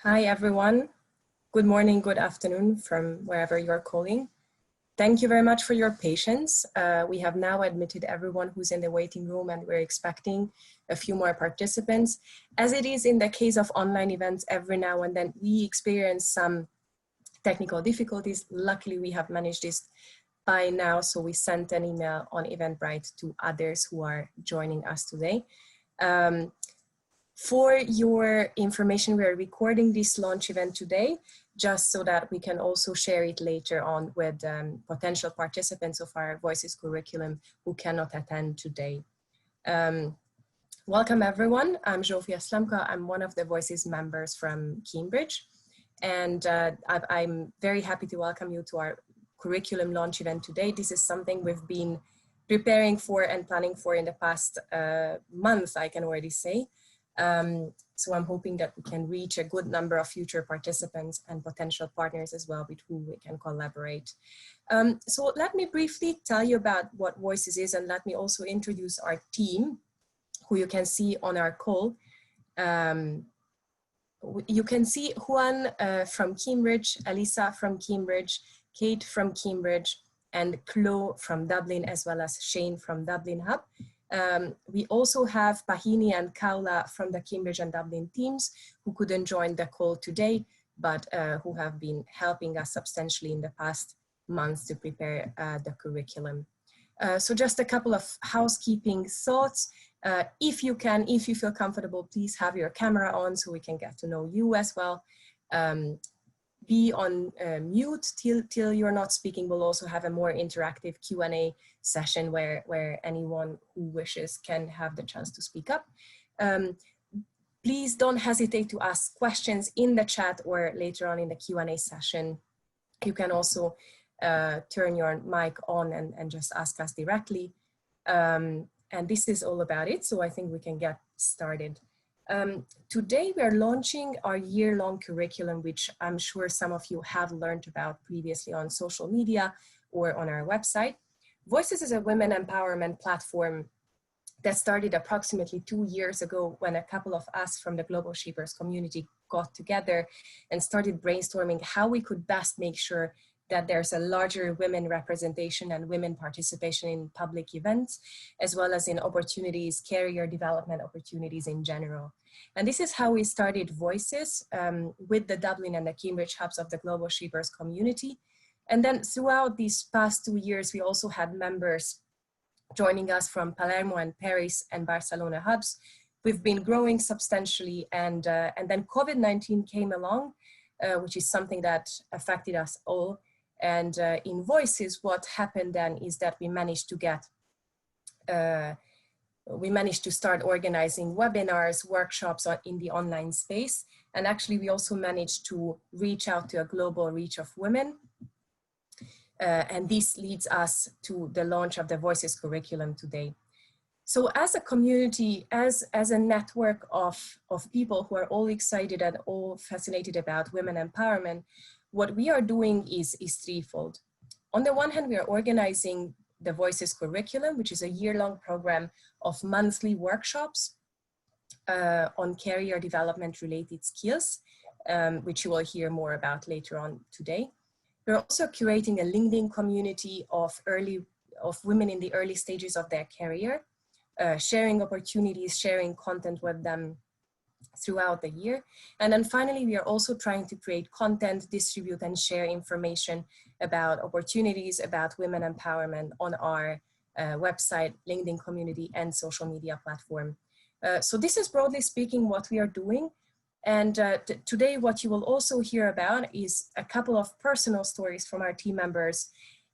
Hi, everyone. Good morning, good afternoon from wherever you're calling. Thank you very much for your patience. We have now admitted everyone who's in the waiting room and we're expecting a few more participants. As it is in the case of online events, every now and then we experience some technical difficulties. Luckily, we have managed this by now, so we sent an email on Eventbrite to others who are joining us today. For your information, we are recording this launch event today, just so that we can also share it later on with potential participants of our Voices curriculum who cannot attend today. Welcome everyone, I'm Zsófia Slamka, I'm one of the Voices members from Cambridge, and I'm very happy to welcome you to our curriculum launch event today. This is something we've been preparing for and planning for in the past month, I can already say. So I'm hoping that we can reach a good number of future participants and potential partners as well with whom we can collaborate. So let me briefly tell you about what Voices is, and let me also introduce our team, who you can see on our call. You can see Juan from Cambridge, Elisa from Cambridge, Kate from Cambridge, and Chloe from Dublin, as well as Shane from Dublin Hub. We also have Pahini and Kaula from the Cambridge and Dublin teams who couldn't join the call today, but who have been helping us substantially in the past months to prepare the curriculum. So just a couple of housekeeping thoughts. If you feel comfortable, please have your camera on so we can get to know you as well. Be on mute till you're not speaking. We'll also have a more interactive Q&A session where anyone who wishes can have the chance to speak up. Please don't hesitate to ask questions in the chat or later on in the Q&A session. You can also turn your mic on and just ask us directly. And this is all about it, so I think we can get started. Today we are launching our year-long curriculum, which I'm sure some of you have learned about previously on social media or on our website. Voices is a women empowerment platform that started approximately 2 years ago when a couple of us from the Global Shapers community got together and started brainstorming how we could best make sure that there's a larger women representation and women participation in public events, as well as in opportunities, career development opportunities in general. And this is how we started Voices with the Dublin and the Cambridge hubs of the Global Shapers community. And then throughout these past 2 years, we also had members joining us from Palermo and Paris and Barcelona hubs. We've been growing substantially, and then COVID-19 came along, which is something that affected us all. And in Voices, what happened then is that we managed to start organizing webinars, workshops in the online space. And actually, we also managed to reach out to a global reach of women. And this leads us to the launch of the Voices curriculum today. So as a community, as a network of people who are all excited and all fascinated about women empowerment, what we are doing is threefold. On the one hand, we are organizing the Voices curriculum, which is a year-long program of monthly workshops on career development related skills, which you will hear more about later on today. We're also curating a LinkedIn community of women in the early stages of their career, sharing opportunities, sharing content with them throughout the year. And then finally, we are also trying to create content, distribute and share information about opportunities, about women empowerment on our website, LinkedIn community and social media platform. So this is broadly speaking what we are doing. And today what you will also hear about is a couple of personal stories from our team members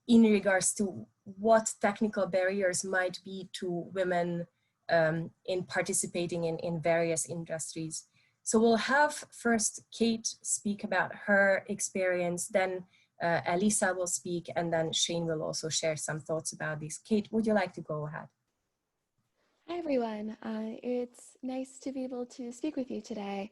in regards to what technical barriers might be to women in participating in various industries. So we'll have first Kate speak about her experience, then Elisa will speak, and then Shane will also share some thoughts about this. Kate, would you like to go ahead? Hi everyone, it's nice to be able to speak with you today.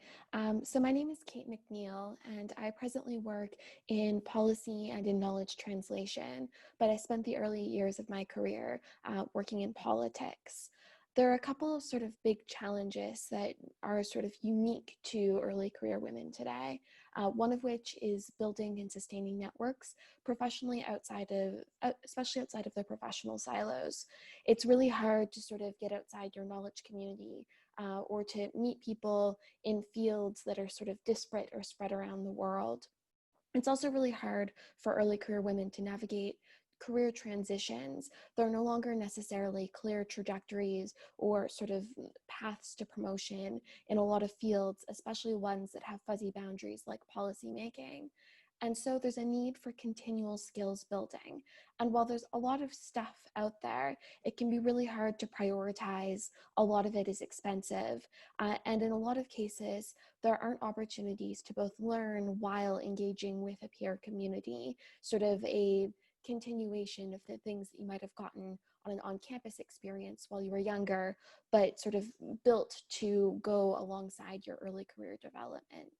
So my name is Kate McNeil and I presently work in policy and in knowledge translation, but I spent the early years of my career working in politics. there are a couple of sort of big challenges that are sort of unique to early career women today. One of which is building and sustaining networks professionally especially outside of the professional silos. It's really hard to sort of get outside your knowledge community or to meet people in fields that are sort of disparate or spread around the world. It's also really hard for early career women to navigate career transitions. There are no longer necessarily clear trajectories or sort of paths to promotion in a lot of fields, especially ones that have fuzzy boundaries like policymaking. And so there's a need for continual skills building. And while there's a lot of stuff out there, it can be really hard to prioritize. A lot of it is expensive. And in a lot of cases, there aren't opportunities to both learn while engaging with a peer community, sort of a continuation of the things that you might have gotten on an on-campus experience while you were younger, but sort of built to go alongside your early career development.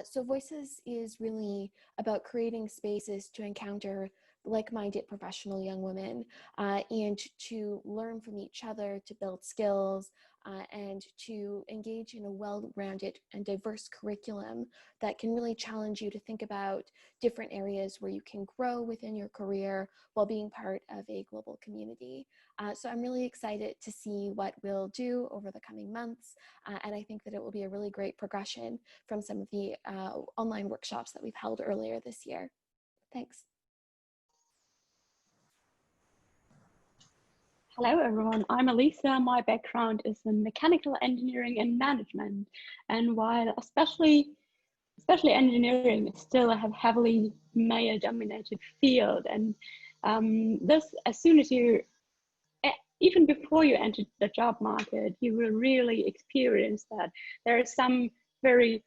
So Voices is really about creating spaces to encounter like-minded professional young women and to learn from each other, to build skills, and to engage in a well-rounded and diverse curriculum that can really challenge you to think about different areas where you can grow within your career while being part of a global community. So I'm really excited to see what we'll do over the coming months, and I think that it will be a really great progression from some of the online workshops that we've held earlier this year. Thanks. Hello everyone, I'm Elisa. My background is in mechanical engineering and management. And while especially engineering is still a heavily male dominated field, and this, as soon as you, even before you enter the job market, you will really experience that. There are some very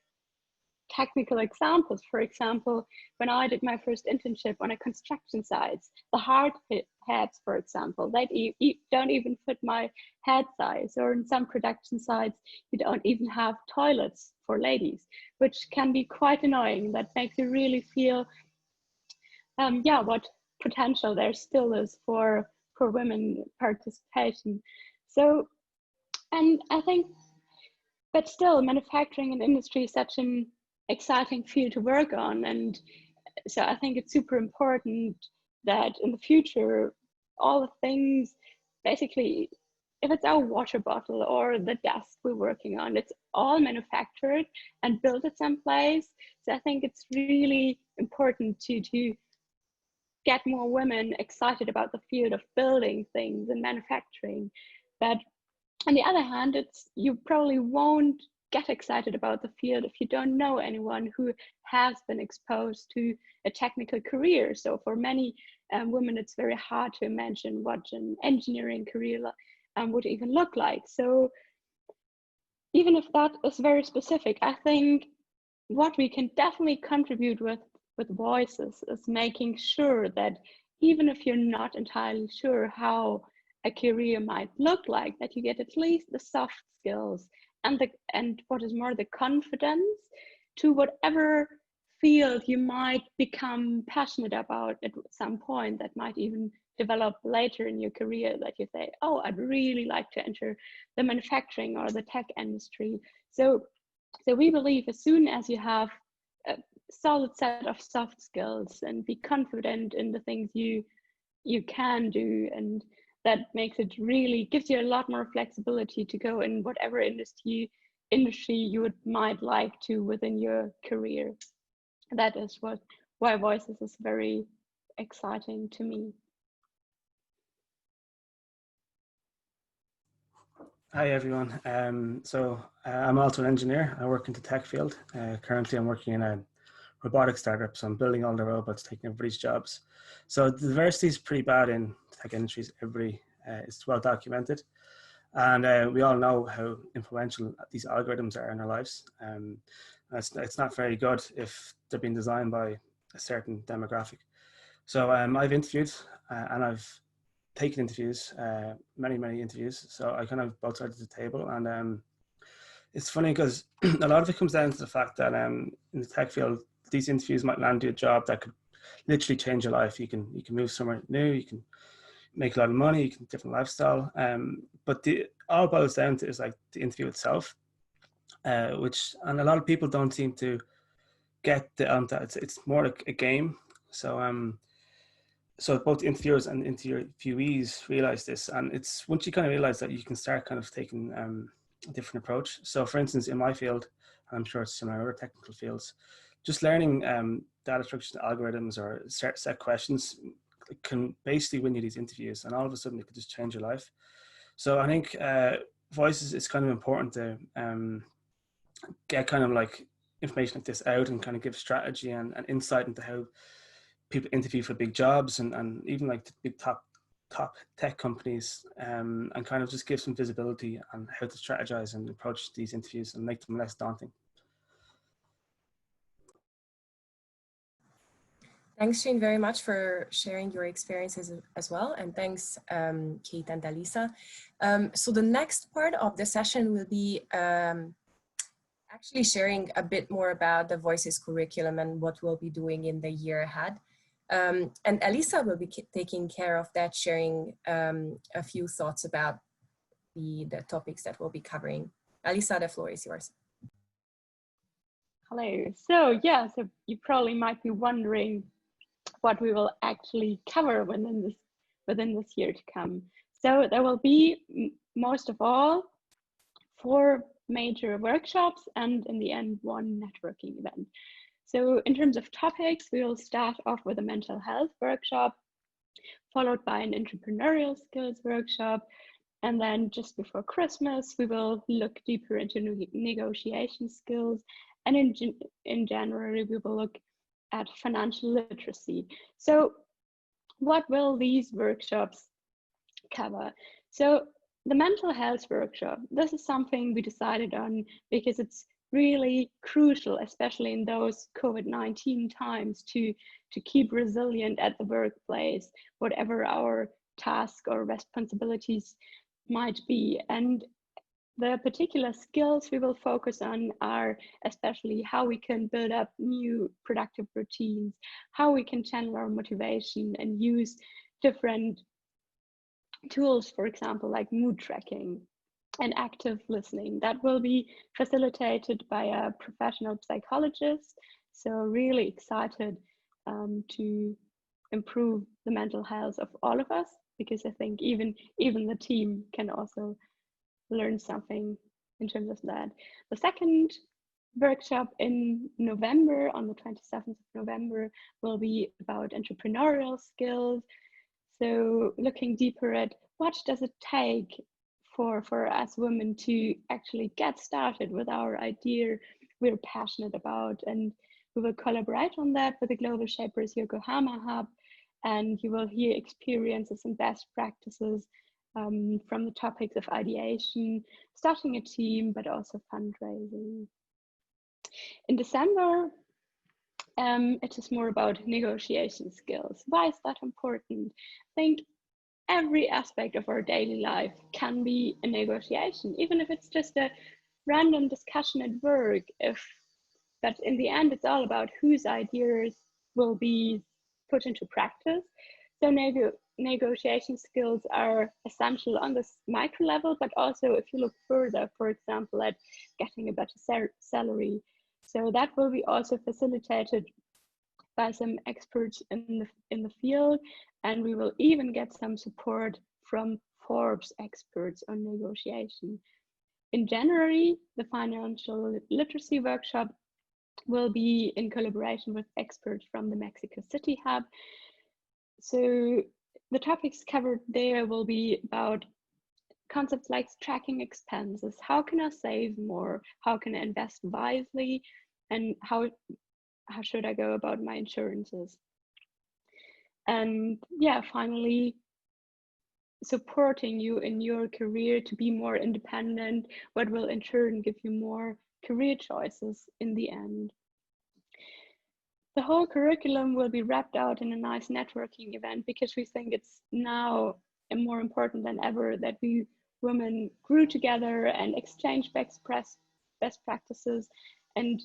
technical examples. For example, when I did my first internship on a construction site, the hard hats, for example, they don't even fit my head size, or in some production sites, you don't even have toilets for ladies, which can be quite annoying. That makes you really feel, what potential there still is for women participation. So, and I think, but still, manufacturing and industry is such an exciting field to work on. And so I think it's super important that in the future, all the things, basically, if it's our water bottle or the desk we're working on, it's all manufactured and built at some place. So I think it's really important to get more women excited about the field of building things and manufacturing. But on the other hand, you probably won't get excited about the field if you don't know anyone who has been exposed to a technical career. So for many women, it's very hard to imagine what an engineering career would even look like. So even if that is very specific, I think what we can definitely contribute with Voices is making sure that even if you're not entirely sure how a career might look like, that you get at least the soft skills and what is more, the confidence to whatever field you might become passionate about at some point, that might even develop later in your career, that you say, oh, I'd really like to enter the manufacturing or the tech industry. So we believe as soon as you have a solid set of soft skills and be confident in the things you can do, and that makes it really, gives you a lot more flexibility to go in whatever industry you might like to within your career. That is why Voices is very exciting to me. Hi everyone. I'm also an engineer. I work in the tech field. Currently I'm working in a robotics startup, so I'm building all the robots, taking everybody's jobs. So the diversity is pretty bad in tech industries. It's well documented, and we all know how influential these algorithms are in our lives. It's not very good if they're being designed by a certain demographic. So I've interviewed and I've taken interviews, many interviews. So I kind of both sides of the table, and it's funny because a lot of it comes down to the fact that in the tech field, these interviews might land you a job that could literally change your life. You can move somewhere new, you can make a lot of money, you can different lifestyle. But all it boils down to is like the interview itself, which, and a lot of people don't seem to get that it's more like a game. So both interviewers and interviewees realize this, and it's once you kind of realize that, you can start kind of taking a different approach. So for instance, in my field, and I'm sure it's similar in other technical fields, just learning data structures and algorithms or set questions can basically win you these interviews, and all of a sudden it could just change your life. So I think voices, it's kind of important to get kind of like information like this out and kind of give strategy and insight into how people interview for big jobs and even like the big top tech companies, and kind of just give some visibility on how to strategize and approach these interviews and make them less daunting. Thanks, Shane, very much for sharing your experiences as well. And thanks, Kate and Alisa. So the next part of the session will be actually sharing a bit more about the Voices curriculum and what we'll be doing in the year ahead. And Alisa will be taking care of that, sharing a few thoughts about the topics that we'll be covering. Alisa, the floor is yours. Hello. So you probably might be wondering what we will actually cover within this year to come. So there will be, most of all, 4 major workshops and in the end 1 networking event. So in terms of topics, we will start off with a mental health workshop, followed by an entrepreneurial skills workshop. And then just before Christmas, we will look deeper into negotiation skills. And in January, we will look at financial literacy. So what will these workshops cover? So the mental health workshop, this is something we decided on because it's really crucial, especially in those COVID-19 times, to keep resilient at the workplace, whatever our task or responsibilities might be. And the particular skills we will focus on are especially how we can build up new productive routines, how we can channel our motivation and use different tools, for example, like mood tracking and active listening. That will be facilitated by a professional psychologist. So really excited to improve the mental health of all of us, because I think even the team can also learn something in terms of that. The second workshop in November, on the 27th of November, will be about entrepreneurial skills. So looking deeper at what does it take for us women to actually get started with our idea we're passionate about. And we will collaborate on that with the Global Shapers Yokohama Hub, and you will hear experiences and best practices from the topics of ideation, starting a team, but also fundraising. In December, it is more about negotiation skills. Why is that important? I think every aspect of our daily life can be a negotiation, even if it's just a random discussion at work. But in the end, it's all about whose ideas will be put into practice. So negotiation skills are essential on this micro level, but also if you look further, for example, at getting a better salary. So that will be also facilitated by some experts in the field, and we will even get some support from Forbes experts on negotiation. In January, the financial literacy workshop will be in collaboration with experts from the Mexico City Hub. So the topics covered there will be about concepts like tracking expenses. How can I save more? How can I invest wisely? And how should I go about my insurances? And finally, supporting you in your career to be more independent, what will in turn give you more career choices in the end. The whole curriculum will be wrapped out in a nice networking event, because we think it's now more important than ever that we women grew together and exchange best practices and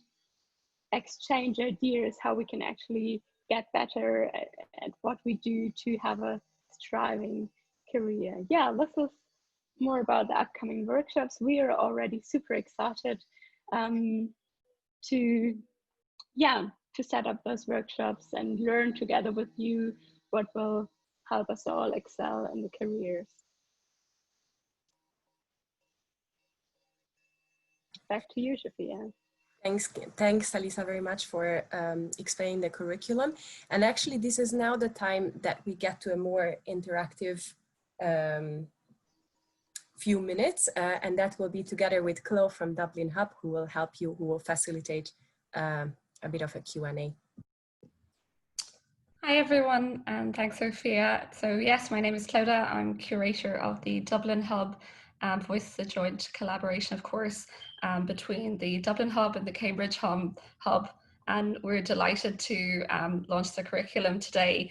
exchange ideas how we can actually get better at what we do to have a thriving career. Yeah, this is more about the upcoming workshops, we are already super excited to set up those workshops and learn together with you what will help us all excel in the careers. Back to you, Shafia. Thanks, Alisa, very much for explaining the curriculum. And actually, this is now the time that we get to a more interactive few minutes, and that will be together with Chloe from Dublin Hub, who will help you, who will facilitate a bit of a Q&A. Hi everyone, and thanks Sophia. So yes, my name is Clodagh. I'm curator of the Dublin Hub. Voice is a joint collaboration, of course, between the Dublin Hub and the Cambridge Hub. And we're delighted to launch the curriculum today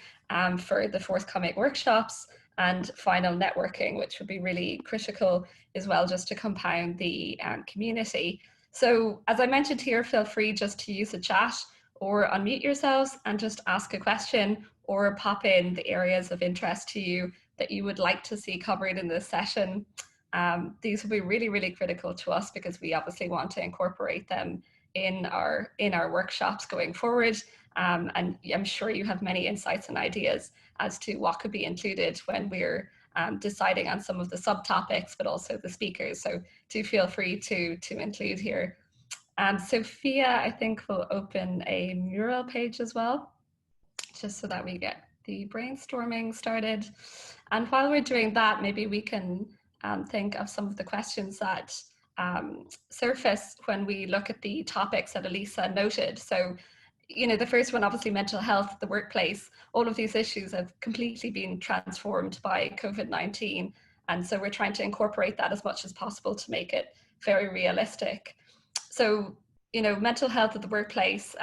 for the forthcoming workshops and final networking, which would be really critical as well, just to compound the community. So as I mentioned here, feel free just to use the chat or unmute yourselves and just ask a question or pop in the areas of interest to you that you would like to see covered in this session. These will be really, really critical to us because we obviously want to incorporate them in our workshops going forward. And I'm sure you have many insights and ideas as to what could be included when we're deciding on some of the subtopics, but also the speakers. So do feel free to include here. Sophia, I think, will open a mural page as well, just so that we get the brainstorming started. And while we're doing that, maybe we can think of some of the questions that surface when we look at the topics that Alisa noted. So, you know, the first one, obviously mental health, the workplace, all of these issues have completely been transformed by COVID-19. And so we're trying to incorporate that as much as possible to make it very realistic. So, you know, mental health at the workplace,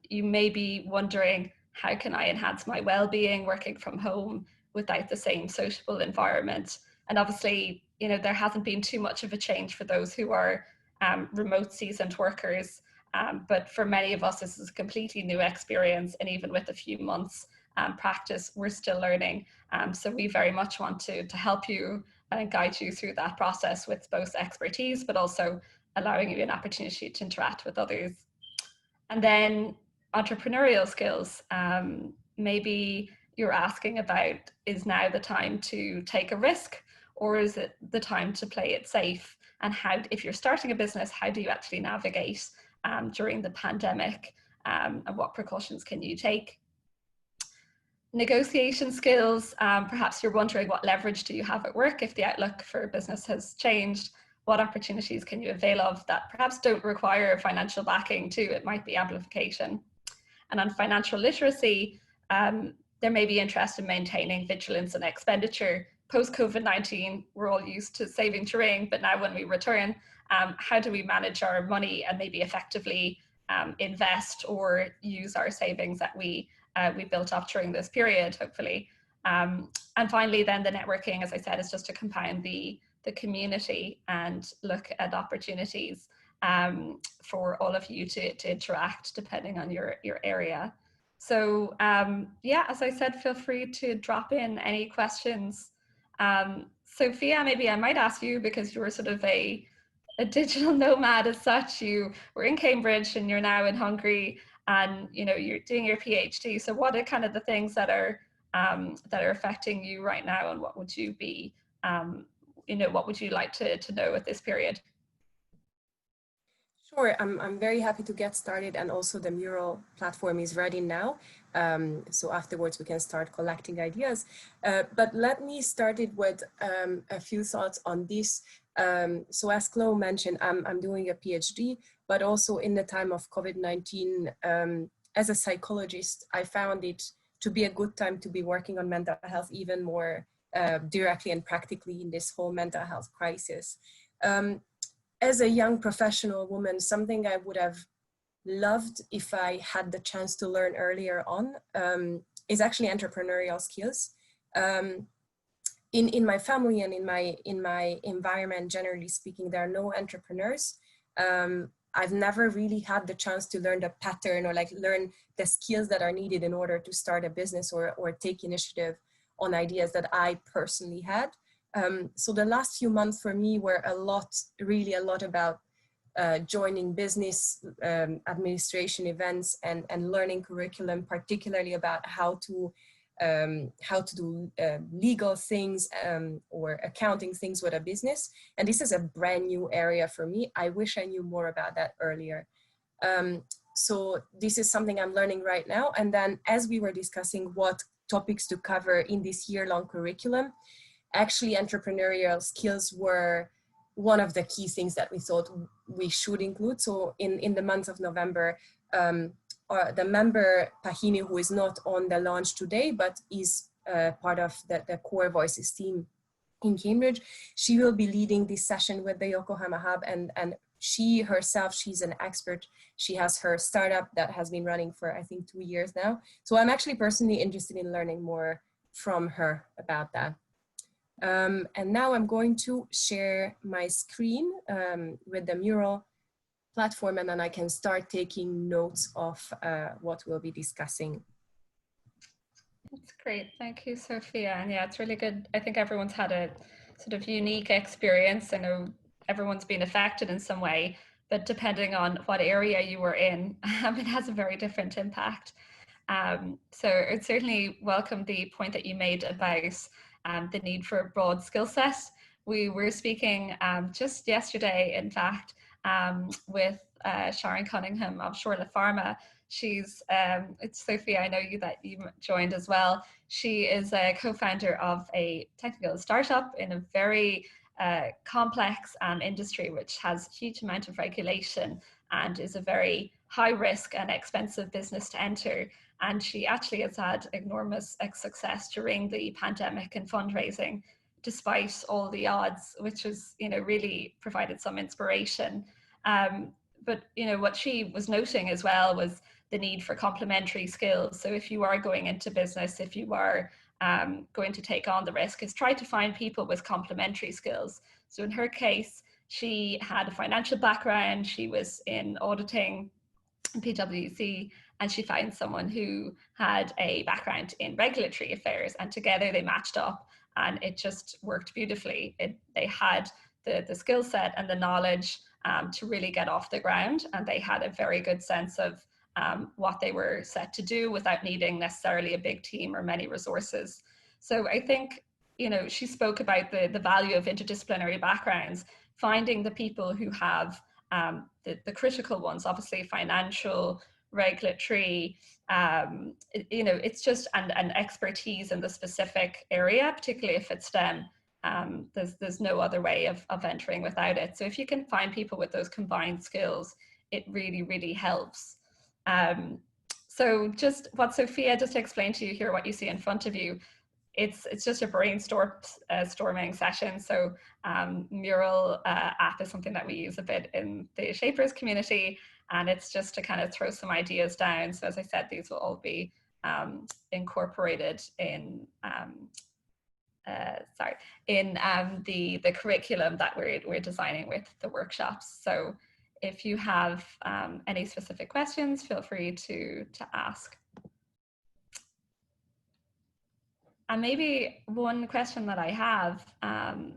you may be wondering, how can I enhance my well-being working from home without the same sociable environment? And obviously, you know, there hasn't been too much of a change for those who are remote seasoned workers. But for many of us, this is a completely new experience. And even with a few months practice, we're still learning. So we very much want to help you and guide you through that process with both expertise, but also allowing you an opportunity to interact with others. And then entrepreneurial skills. Maybe you're asking about, is now the time to take a risk, or is it the time to play it safe? And how, if you're starting a business, how do you actually navigate during the pandemic, and what precautions can you take? Negotiation skills. Perhaps you're wondering, what leverage do you have at work if the outlook for business has changed? What opportunities can you avail of that perhaps don't require financial backing too? It might be amplification. And on financial literacy, there may be interest in maintaining vigilance and expenditure. Post-COVID-19, we're all used to saving to ring, but now when we return, how do we manage our money and maybe effectively invest or use our savings that we built up during this period, hopefully. And finally, then the networking, as I said, is just to compound the community and look at opportunities for all of you to interact depending on your area. So yeah, as I said, feel free to drop in any questions. Sophia, maybe I might ask you, because you were sort of a digital nomad as such. You were in Cambridge and you're now in Hungary, and you know, you're doing your PhD. So what are kind of the things that are affecting you right now, and what would you be you know, what would you like to know at this period? Sure, I'm very happy to get started, and also the mural platform is ready now. So afterwards we can start collecting ideas. But let me start it with a few thoughts on this. So as Chloe mentioned, I'm doing a PhD, but also in the time of COVID-19, as a psychologist, I found it to be a good time to be working on mental health even more directly and practically in this whole mental health crisis. As a young professional woman, something I would have loved if I had the chance to learn earlier on is actually entrepreneurial skills. In my family and in my environment, generally speaking, there are no entrepreneurs. I've never really had the chance to learn the pattern or like learn the skills that are needed in order to start a business or take initiative on ideas that I personally had. So the last few months for me were really a lot about joining business administration events and learning curriculum, particularly about how to do legal things or accounting things with a business. And this is a brand new area for me. I wish I knew more about that earlier. So this is something I'm learning right now. And then as we were discussing what topics to cover in this year-long curriculum, actually entrepreneurial skills were one of the key things that we thought we should include. So in the month of November, the member Pahini, who is not on the launch today, but is part of the Core Voices team in Cambridge, she will be leading this session with the Yokohama Hub, and she herself, she's an expert. She has her startup that has been running for, I think, 2 years now. So I'm actually personally interested in learning more from her about that. And now I'm going to share my screen with the Mural platform, and then I can start taking notes of what we'll be discussing. That's great. Thank you, Sophia. And yeah, it's really good. I think everyone's had a sort of unique experience. I know everyone's been affected in some way, but depending on what area you were in, it has a very different impact. So I'd certainly welcome the point that you made about the need for a broad skill set. We were speaking just yesterday, in fact, with Sharon Cunningham of Shortlet Pharma. She's, it's Sophia, I know that you joined as well. She is a co-founder of a technical startup in a very complex industry, which has a huge amount of regulation and is a very high risk and expensive business to enter. And she actually has had enormous success during the pandemic and fundraising, despite all the odds, which has, really provided some inspiration. But, what she was noting as well was the need for complementary skills. So if you are going into business, if you are going to take on the risk, is try to find people with complementary skills. So in her case, she had a financial background, she was in auditing, PwC, and she found someone who had a background in regulatory affairs, and together they matched up and it just worked beautifully. They had the skill set and the knowledge to really get off the ground, and they had a very good sense of what they were set to do without needing necessarily a big team or many resources. So I think, she spoke about the value of interdisciplinary backgrounds, finding the people who have the critical ones, obviously financial, regulatory, it's just, and expertise in the specific area, particularly if it's STEM. There's no other way of entering without it. So if you can find people with those combined skills, it really, really helps. So just what Sophia just explained to you here, what you see in front of you, it's just a brainstorming session. So Mural app is something that we use a bit in the Shapers community, and it's just to kind of throw some ideas down. So as I said, these will all be incorporated in the curriculum that we're designing with the workshops. So if you have any specific questions, feel free to ask. And maybe one question that I have,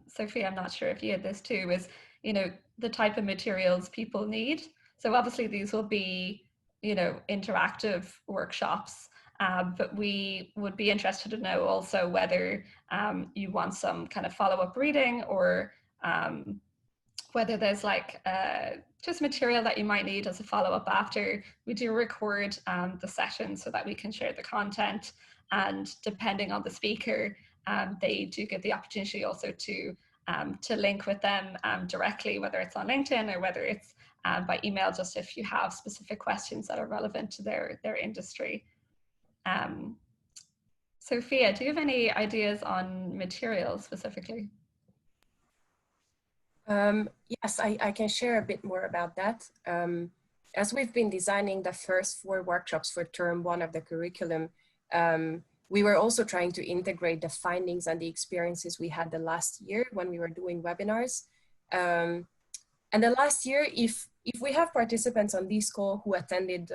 Sophie, I'm not sure if you had this too, is, the type of materials people need. So obviously these will be, interactive workshops, but we would be interested to know also whether you want some kind of follow-up reading, or whether there's just material that you might need as a follow-up after. We do record the session so that we can share the content, and depending on the speaker, they do get the opportunity also to link with them directly, whether it's on LinkedIn or whether it's by email, just if you have specific questions that are relevant to their industry. Sophia, do you have any ideas on materials specifically? Yes, I can share a bit more about that. As we've been designing the first 4 workshops for term 1 of the curriculum, we were also trying to integrate the findings and the experiences we had the last year when we were doing webinars. And the last year, if we have participants on this call who attended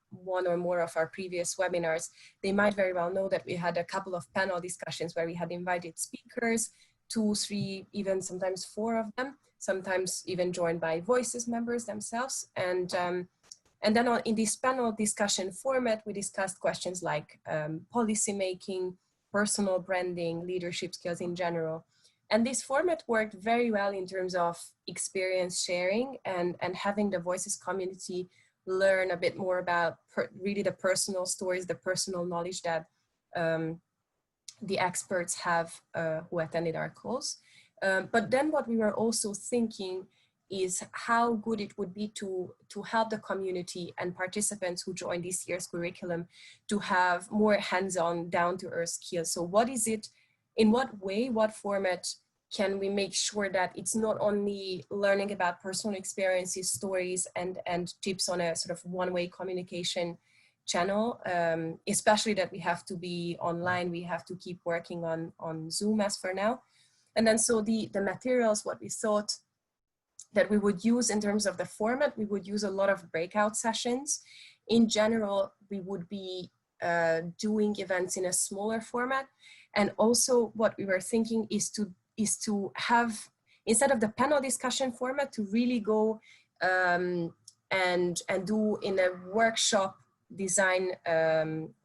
one or more of our previous webinars, they might very well know that we had a couple of panel discussions where we had invited speakers 2, 3, even sometimes 4 of them, sometimes even joined by Voices members themselves. And then in this panel discussion format, we discussed questions like policy making, personal branding, leadership skills in general. And this format worked very well in terms of experience sharing and having the Voices community learn a bit more about really the personal stories, the personal knowledge that the experts have who attended our calls. But then what we were also thinking is how good it would be to help the community and participants who join this year's curriculum to have more hands-on, down-to-earth skills. So what is it, in what way, what format can we make sure that it's not only learning about personal experiences, stories, and tips on a sort of one-way communication channel, especially that we have to be online, we have to keep working on Zoom as for now. And then so the materials, what we thought that we would use in terms of the format, we would use a lot of breakout sessions. In general, we would be doing events in a smaller format. And also what we were thinking is to have, instead of the panel discussion format, to really go and do in a workshop design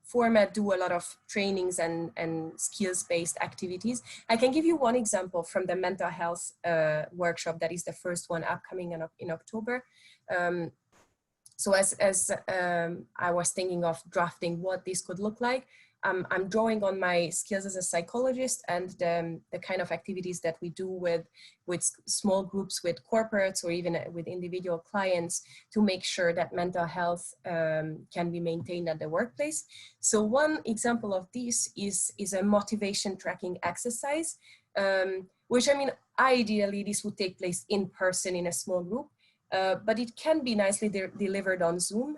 format, do a lot of trainings and skills-based activities. I can give you one example from the mental health workshop that is the first one upcoming in October. So as I was thinking of drafting what this could look like, I'm drawing on my skills as a psychologist and the kind of activities that we do with small groups, with corporates, or even with individual clients to make sure that mental health can be maintained at the workplace. So one example of this is a motivation tracking exercise, which, I mean, ideally this would take place in person in a small group, but it can be nicely delivered on Zoom.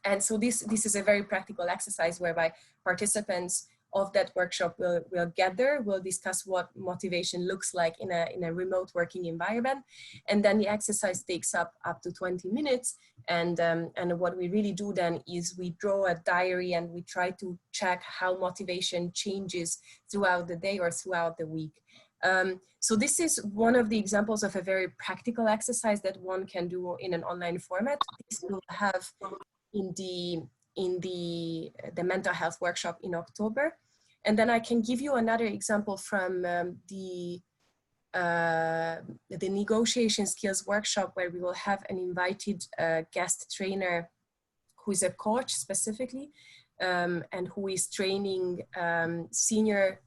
And so this is a very practical exercise whereby participants of that workshop will gather, will discuss what motivation looks like in a remote working environment. And then the exercise takes up to 20 minutes. And what we really do then is we draw a diary and we try to check how motivation changes throughout the day or throughout the week. So this is one of the examples of a very practical exercise that one can do in an online format. This will have in the mental health workshop in October. And then I can give you another example from the negotiation skills workshop, where we will have an invited guest trainer who is a coach specifically, and who is training senior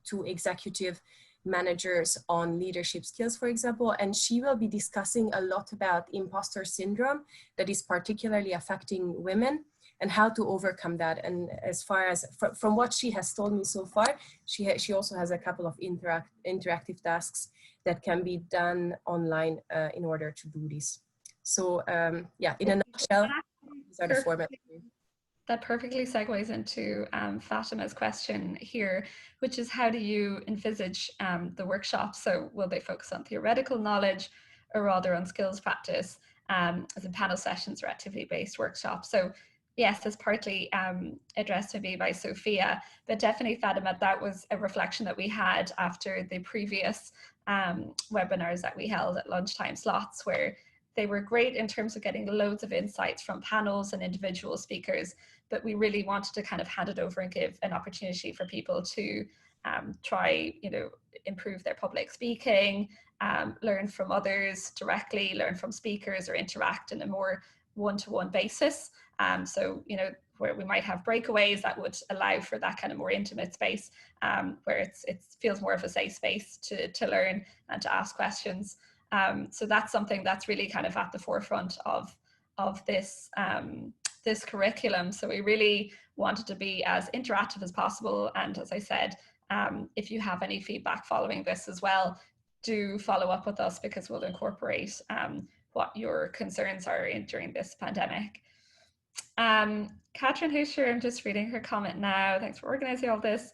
to executive managers on leadership skills, for example, and she will be discussing a lot about imposter syndrome that is particularly affecting women and how to overcome that. And as far as from what she has told me so far, she also has a couple of interactive tasks that can be done online in order to do this. So yeah, in a nutshell, these are the formats. That perfectly segues into Fatima's question here, which is, how do you envisage the workshop? So will they focus on theoretical knowledge or rather on skills practice, as in panel sessions or activity-based workshops? So yes, it's partly addressed to me by Sophia, but definitely, Fatima, that was a reflection that we had after the previous webinars that we held at lunchtime slots, where they were great in terms of getting loads of insights from panels and individual speakers, but we really wanted to kind of hand it over and give an opportunity for people to try, improve their public speaking, learn from others directly, learn from speakers, or interact in a more one-to-one basis. So, where we might have breakaways that would allow for that kind of more intimate space, where it feels more of a safe space to learn and to ask questions. So that's something that's really kind of at the forefront of this this curriculum. So we really wanted to be as interactive as possible. And as I said, if you have any feedback following this as well, do follow up with us, because we'll incorporate what your concerns are during this pandemic. Catherine Hoosier, I'm just reading her comment now. Thanks for organizing all this.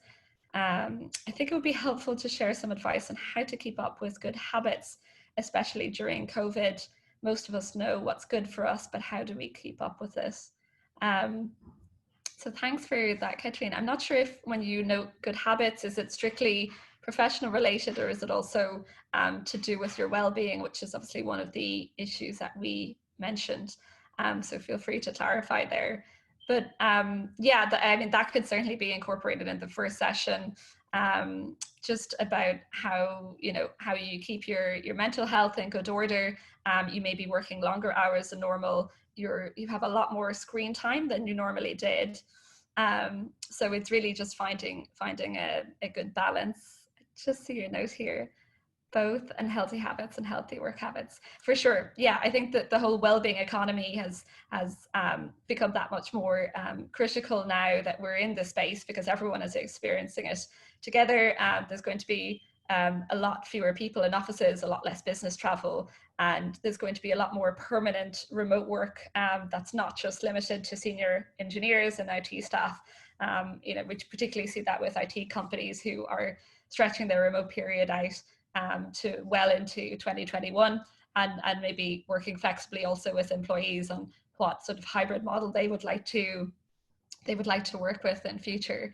I think it would be helpful to share some advice on how to keep up with good habits, especially during COVID. Most of us know what's good for us, but how do we keep up with this? So thanks for that, Katrine. I'm not sure if when you note good habits, is it strictly professional related, or is it also to do with your well-being, which is obviously one of the issues that we mentioned. So feel free to clarify there. But yeah, I mean, that could certainly be incorporated in the first session, just about how, how you keep your mental health in good order. You may be working longer hours than normal. You have a lot more screen time than you normally did. So it's really just finding a good balance. Just see your note here, both unhealthy habits and healthy work habits, for sure. Yeah, I think that the whole well-being economy has become that much more critical now that we're in this space, because everyone is experiencing it together. There's going to be a lot fewer people in offices, a lot less business travel, and there's going to be a lot more permanent remote work that's not just limited to senior engineers and IT staff. We particularly see that with IT companies who are stretching their remote period out to well into 2021, and maybe working flexibly also with employees on what sort of hybrid model they would like to work with in future.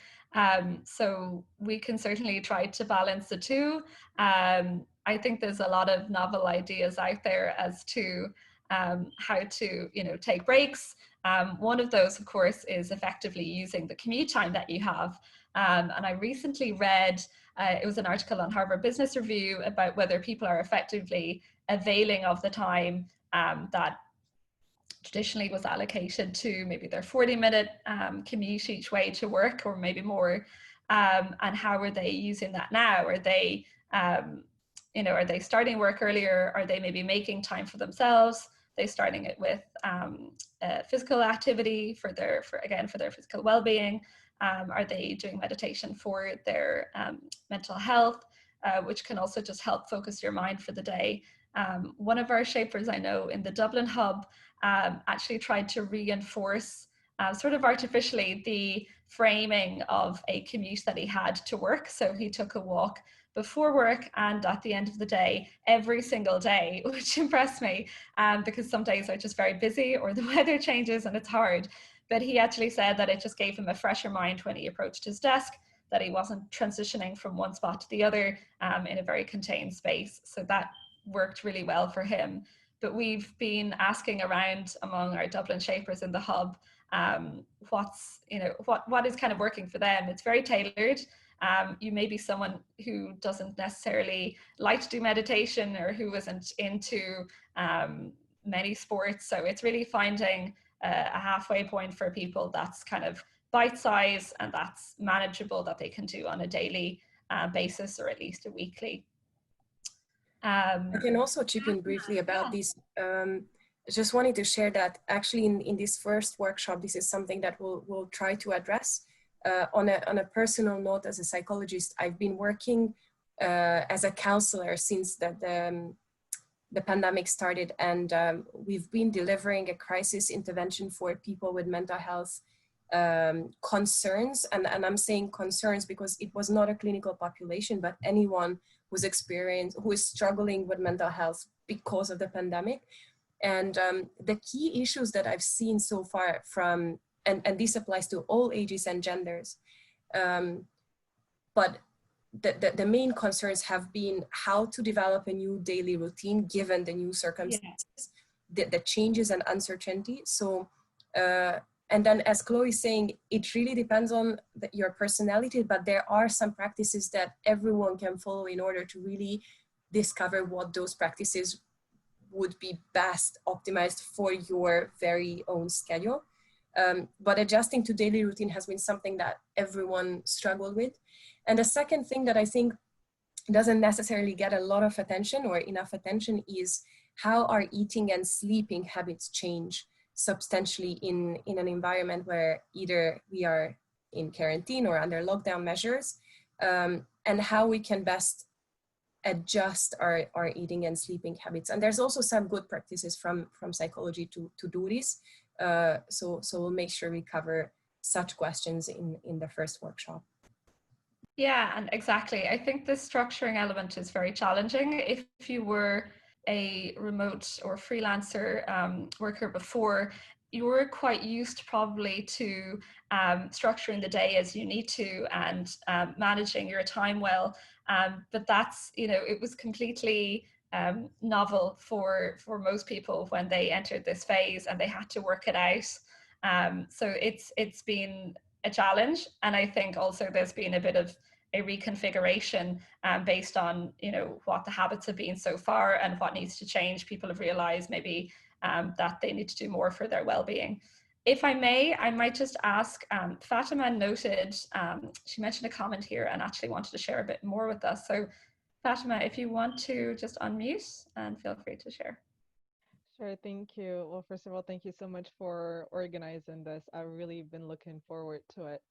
So we can certainly try to balance the two. I think there's a lot of novel ideas out there as to how to, take breaks. One of those, of course, is effectively using the commute time that you have. And I recently read, it was an article on Harvard Business Review about whether people are effectively availing of the time that traditionally was allocated to maybe their 40-minute commute each way to work, or maybe more, and how are they using that now? Are they are they starting work earlier? Are they maybe making time for themselves? Are they starting it with physical activity for their physical well-being? Are they doing meditation for their mental health, which can also just help focus your mind for the day? One of our shapers I know in the Dublin hub actually tried to reinforce sort of artificially the framing of a commute that he had to work. So he took a walk before work and at the end of the day, every single day, which impressed me because some days are just very busy or the weather changes and it's hard. But he actually said that it just gave him a fresher mind when he approached his desk, that he wasn't transitioning from one spot to the other in a very contained space. So that worked really well for him. But we've been asking around among our Dublin shapers in the hub, what is kind of working for them. It's very tailored. You may be someone who doesn't necessarily like to do meditation or who isn't into many sports. So it's really finding a halfway point for people that's kind of bite-sized and that's manageable, that they can do on a daily basis, or at least a weekly. I can also chip in briefly about this. Just wanted to share that actually in this first workshop, this is something that we'll try to address. On a personal note, as a psychologist, I've been working as a counselor since the pandemic started, and we've been delivering a crisis intervention for people with mental health concerns, and I'm saying concerns because it was not a clinical population, but anyone who is struggling with mental health because of the pandemic. And the key issues that I've seen so far and this applies to all ages and genders, but the main concerns have been how to develop a new daily routine given the new circumstances, the changes and uncertainty. So, and then as Chloe is saying, it really depends on your personality, but there are some practices that everyone can follow in order to really discover what those practices would be best optimized for your very own schedule. But adjusting to daily routine has been something that everyone struggled with. And the second thing that I think doesn't necessarily get a lot of attention or enough attention is how our eating and sleeping habits change substantially in an environment where either we are in quarantine or under lockdown measures, and how we can best adjust our eating and sleeping habits. And there's also some good practices from psychology to do this. So we'll make sure we cover such questions in the first workshop. Yeah, and exactly. I think the structuring element is very challenging. If you were a remote or freelancer worker before, you were quite used probably to structuring the day as you need to and managing your time well. But that's, you know, it was completely novel for most people when they entered this phase and they had to work it out. So it's been a challenge, and I think also there's been a bit of a reconfiguration based on, you know, what the habits have been so far and what needs to change. People have realized maybe that they need to do more for their well-being. If I may, I might just ask, Fatima noted, she mentioned a comment here and actually wanted to share a bit more with us. So Fatima, if you want to just unmute and feel free to share. Sure, thank you. Well, first of all, thank you so much for organizing this. I've really been looking forward to it.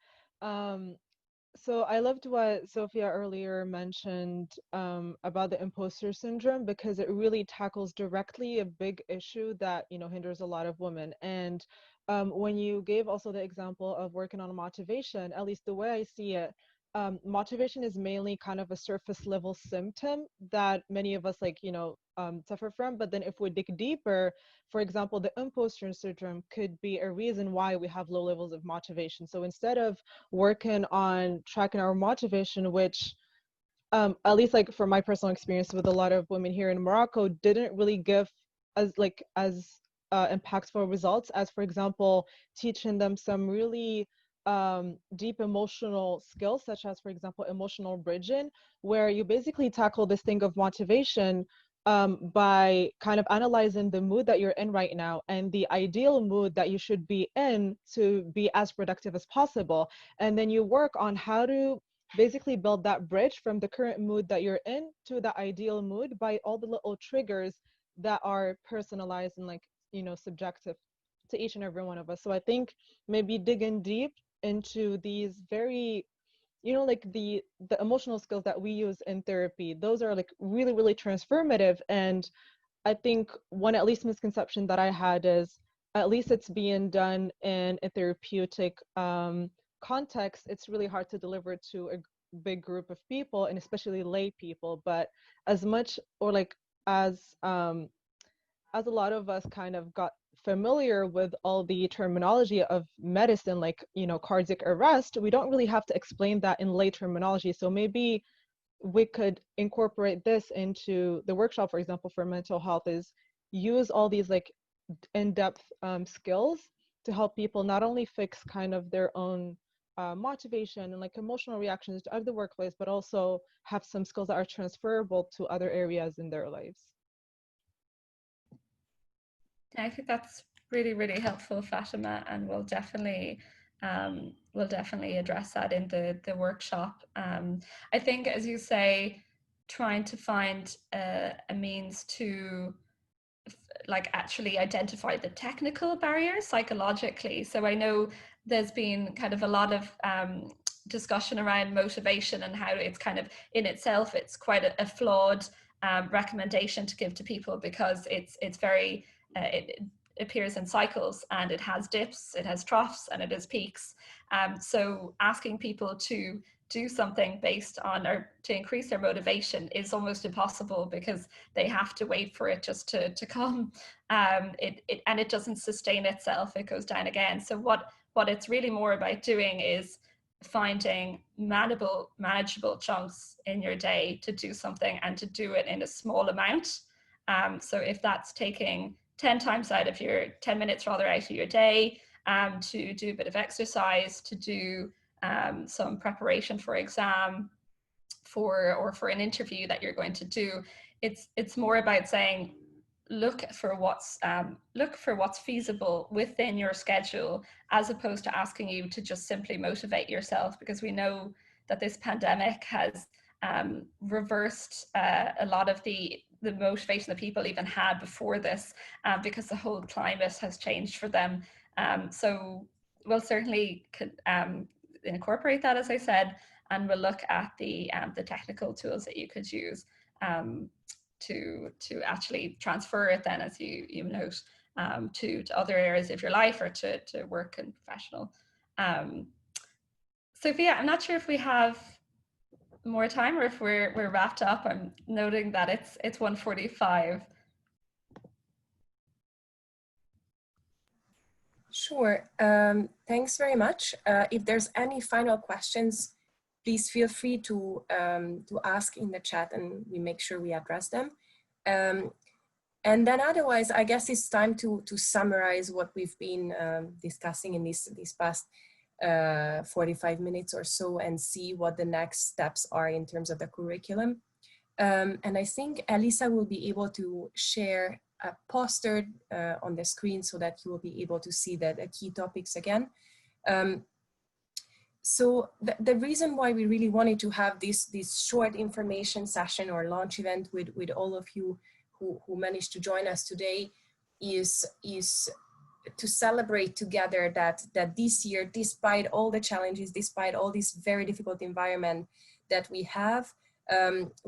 So I loved what Sophia earlier mentioned about the imposter syndrome, because it really tackles directly a big issue that, you know, hinders a lot of women. And when you gave also the example of working on motivation, at least the way I see it, motivation is mainly kind of a surface level symptom that many of us, like, you know, suffer from. But then if we dig deeper, for example, the imposter syndrome could be a reason why we have low levels of motivation. So instead of working on tracking our motivation, which at least like from my personal experience with a lot of women here in Morocco, didn't really give as impactful results as, for example, teaching them some really deep emotional skills, such as, for example, emotional bridging, where you basically tackle this thing of motivation by kind of analyzing the mood that you're in right now and the ideal mood that you should be in to be as productive as possible. And then you work on how to basically build that bridge from the current mood that you're in to the ideal mood by all the little triggers that are personalized and, like, you know, subjective to each and every one of us. So I think maybe digging deep into these very, you know, like the emotional skills that we use in therapy, those are like really, really transformative. And I think one at least misconception that I had is, at least it's being done in a therapeutic context, it's really hard to deliver to a big group of people, and especially lay people. But as much, or like as a lot of us kind of got familiar with all the terminology of medicine, like, you know, cardiac arrest, we don't really have to explain that in lay terminology. So maybe we could incorporate this into the workshop, for example, for mental health, is use all these like in-depth skills to help people not only fix kind of their own motivation and like emotional reactions of the workplace, but also have some skills that are transferable to other areas in their lives. I think that's really, really helpful, Fatima, and we'll definitely address that in the workshop. I think, as you say, trying to find a means to like actually identify the technical barriers psychologically. So I know there's been kind of a lot of discussion around motivation and how it's kind of in itself, it's quite a flawed recommendation to give to people, because it's very it appears in cycles, and it has dips, it has troughs, and it has peaks. So asking people to do something based on, or to increase their motivation, is almost impossible, because they have to wait for it just to come. And it doesn't sustain itself, it goes down again. So what it's really more about doing is finding manageable chunks in your day to do something, and to do it in a small amount. So if that's taking 10 times out of your 10 minutes rather out of your day, to do a bit of exercise, to do some preparation for exam, or for an interview that you're going to do, it's more about saying, look for what's feasible within your schedule, as opposed to asking you to just simply motivate yourself, because we know that this pandemic has reversed a lot of the motivation that people even had before this, because the whole climate has changed for them. So we'll certainly incorporate that, as I said, and we'll look at the technical tools that you could use to actually transfer it then, as you note, to other areas of your life, or to work and professional. Sophia, I'm not sure if we have more time, or if we're wrapped up. I'm noting that it's 1:45. Sure. Thanks very much. If there's any final questions, please feel free to ask in the chat, and we make sure we address them. And then otherwise, I guess it's time to summarize what we've been discussing in these past 45 minutes or so, and see what the next steps are in terms of the curriculum. And I think Elisa will be able to share a poster on the screen so that you will be able to see the key topics again. So the reason why we really wanted to have this short information session or launch event with all of you who managed to join us today is to celebrate together that this year, despite all the challenges, despite all this very difficult environment that we have,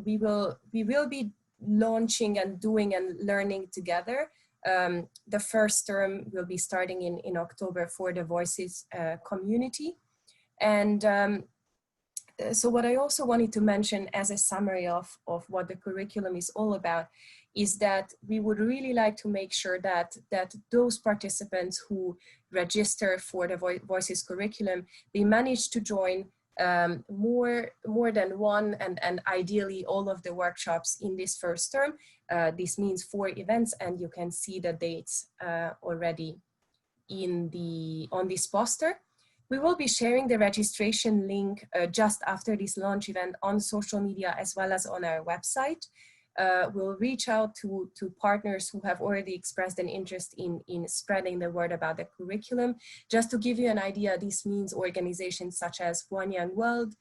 we will be launching and doing and learning together. The first term will be starting in October for the Voices community. And so what I also wanted to mention as a summary of what the curriculum is all about is that we would really like to make sure that those participants who register for the Voices curriculum, they manage to join more than one and ideally all of the workshops in this first term. This means 4 events, and you can see the dates already on this poster. We will be sharing the registration link just after this launch event on social media as well as on our website. We'll reach out to partners who have already expressed an interest in spreading the word about the curriculum. Just to give you an idea, this means organizations such as One Young World,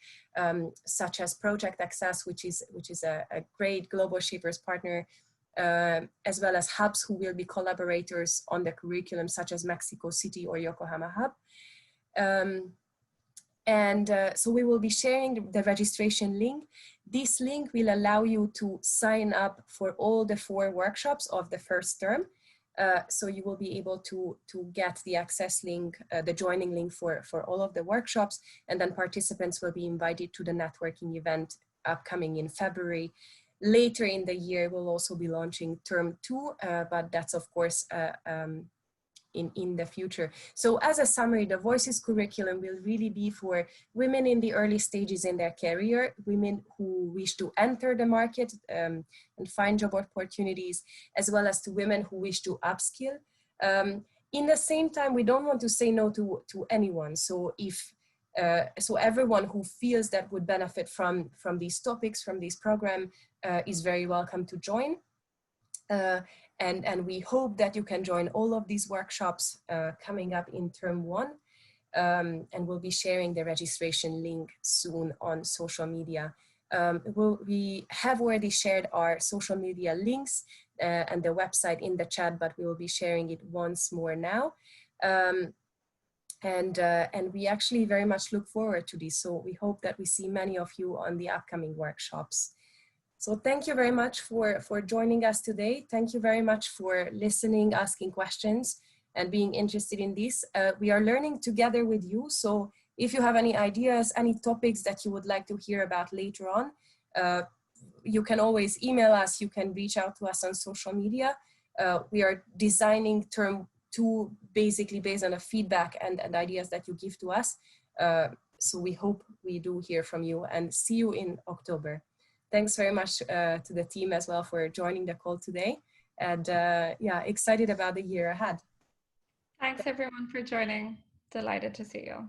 such as Project Access, which is a great Global Shapers partner, as well as hubs who will be collaborators on the curriculum, such as Mexico City or Yokohama Hub. So we will be sharing the registration link. This link will allow you to sign up for all the 4 workshops of the first term. So you will be able to get the access link, the joining link for all of the workshops, and then participants will be invited to the networking event upcoming in February. Later in the year, we'll also be launching term 2, but that's of course in the future. So as a summary, the Voices curriculum will really be for women in the early stages in their career, women who wish to enter the market and find job opportunities, as well as to women who wish to upskill. In the same time, we don't want to say no to anyone. So so everyone who feels that would benefit from these topics, from this program, is very welcome to join. And we hope that you can join all of these workshops coming up in term 1. And we'll be sharing the registration link soon on social media. We have already shared our social media links and the website in the chat, but we will be sharing it once more now. And we actually very much look forward to this. So we hope that we see many of you on the upcoming workshops. So thank you very much for joining us today. Thank you very much for listening, asking questions, and being interested in this. We are learning together with you. So if you have any ideas, any topics that you would like to hear about later on, you can always email us. You can reach out to us on social media. We are designing term 2 basically based on the feedback and ideas that you give to us. So we hope we do hear from you, and see you in October. Thanks very much to the team as well for joining the call today. And yeah, excited about the year ahead. Thanks everyone for joining. Delighted to see you.